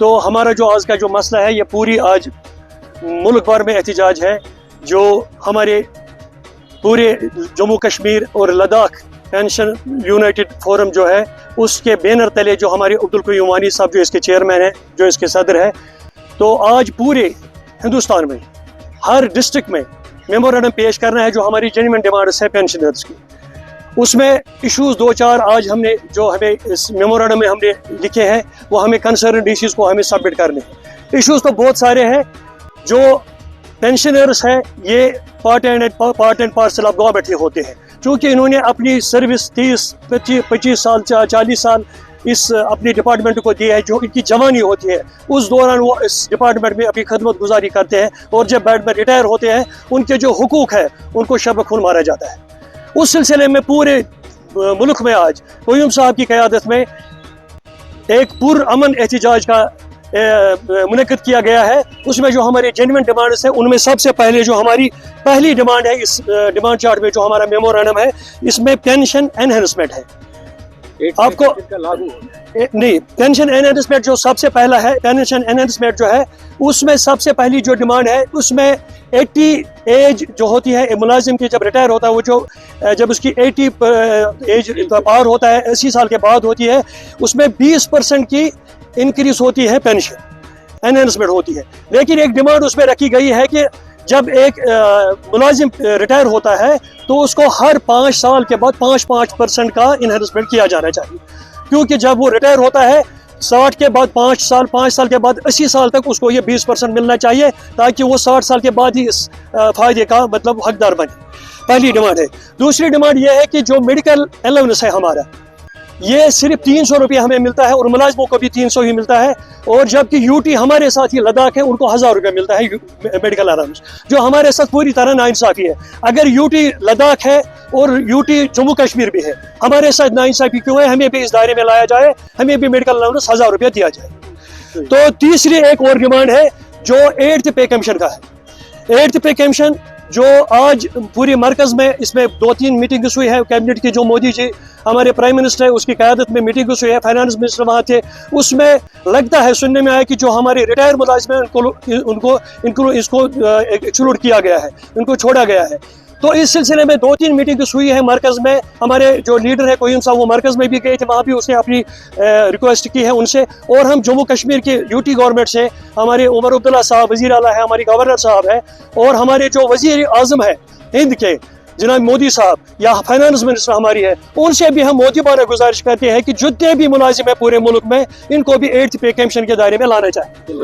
تو ہمارا جو آج کا جو مسئلہ ہے یہ پوری آج ملک بھر میں احتجاج ہے. جو ہمارے پورے جموں کشمیر اور لداخ پینشن یونائٹڈ فورم جو ہے اس کے بینر تلے جو ہمارے عبدالقیوم وانی صاحب جو اس کے چیئرمین ہیں, جو اس کے صدر ہے, تو آج پورے ہندوستان میں ہر ڈسٹرکٹ میں میمورنڈم پیش کرنا ہے جو ہماری جینوئن ڈیمانڈس ہے پینشنرز کی. اس میں ایشوز 2-4 آج ہم نے جو ہمیں اس میمورنڈم میں ہم نے لکھے ہیں وہ ہمیں کنسرن ڈیسیز کو ہمیں سبمٹ کرنے ہیں. ایشوز تو بہت سارے ہیں. جو پینشنرز ہیں یہ part and parcel of government ہی ہوتے ہیں, چونکہ انہوں نے اپنی سروس 30-25 سال 40 سال اس اپنی ڈپارٹمنٹ کو دی ہے. جو ان کی جوانی ہوتی ہے اس دوران وہ اس ڈپارٹمنٹ میں اپنی خدمت گزاری کرتے ہیں, اور جب بیڈ میں ریٹائر ہوتے ہیں ان کے جو حقوق ہے ان کو شب خون مارا جاتا ہے. اس سلسلے میں پورے ملک میں آج قیوم صاحب کی قیادت میں ایک پرامن احتجاج کا منعقد کیا گیا ہے. اس میں جو ہمارے جینوئن ڈیمانڈس ہیں ان میں سب سے پہلے جو ہماری پہلی ڈیمانڈ ہے اس ڈیمانڈ چارٹ میں جو ہمارا میمورنڈم ہے اس میں پینشن انہینسمنٹ ہے. آپ کو نہیں, پینشن انہینسمنٹ جو سب سے پہلا ہے, پینشن انہینسمنٹ جو ہے اس میں سب سے پہلی جو ڈیمانڈ ہے اس میں 80 ایج جو ہوتی ہے ملازم کی جب ریٹائر ہوتا ہے, وہ جو جب اس کی 80 ایج پار ہوتا ہے 80 سال کے بعد ہوتی ہے, اس میں 20% کی انکریز ہوتی ہے, پینشن انہینسمنٹ ہوتی ہے. لیکن ایک ڈیمانڈ اس میں رکھی گئی ہے کہ جب ایک ملازم ریٹائر ہوتا ہے تو اس کو ہر 5 سال کے بعد 5% کا انہینسمنٹ کیا جانا چاہیے, کیونکہ جب وہ ریٹائر ہوتا ہے 60 کے بعد 5 سال کے بعد 80 سال تک اس کو یہ 20% ملنا چاہیے, تاکہ وہ 60 سال کے بعد ہی اس فائدے کا مطلب حقدار بنے. پہلی ڈیمانڈ ہے. دوسری ڈیمانڈ یہ ہے کہ جو میڈیکل الاؤنس ہے ہمارا یہ صرف 300 روپیہ ہمیں ملتا ہے, اور ملازموں کو بھی 300 ہی ملتا ہے, اور جبکہ یوٹی ہمارے ساتھ ہی لداخ ہے ان کو 1000 روپیہ ملتا ہے میڈیکل الاؤنس, جو ہمارے ساتھ پوری طرح ناانصافی ہے. اگر یوٹی لداخ ہے اور یوٹی جموں کشمیر بھی ہے, ہمارے ساتھ ناانصافی کیوں ہے؟ ہمیں بھی اس دائرے میں لایا جائے, ہمیں بھی میڈیکل الاؤنس 1000 روپیہ دیا جائے. تو تیسری ایک اور ڈیمانڈ ہے جو 8th پے کمیشن کا ہے. 8th پے کمیشن جو آج پوری مرکز میں اس میں 2-3 میٹنگز ہوئی ہے کیبنٹ کی, جو مودی جی ہمارے پرائم منسٹر ہے اس کی قیادت میں میٹنگز ہوئی ہے, فائنانس منسٹر وہاں تھے. اس میں لگتا ہے سننے میں آیا کہ جو ہمارے ریٹائر ملازم ہیں ان کو اس کو ایکسکلوڈ کیا گیا ہے, ان کو چھوڑا گیا ہے. تو اس سلسلے میں 2-3 میٹنگز ہوئی ہے مرکز میں. ہمارے جو لیڈر ہے قیوم صاحب وہ مرکز میں بھی گئے تھے, وہاں بھی اس نے اپنی ریکویسٹ کی ہے ان سے. اور ہم جموں کشمیر کے یوٹی گورنمنٹ سے ہمارے عمر عبداللہ صاحب وزیر اعلیٰ ہے, ہماری گورنر صاحب ہے, اور ہمارے جو وزیر اعظم ہے ہند کے جناب مودی صاحب یا فائنانس منسٹر ہماری ہے, ان سے بھی ہم مودیبانہ گزارش کرتے ہیں کہ جتنے بھی ملازم ہیں پورے ملک میں ان کو بھی 8th پے کمیشن کے دائرے میں لانا چاہیے.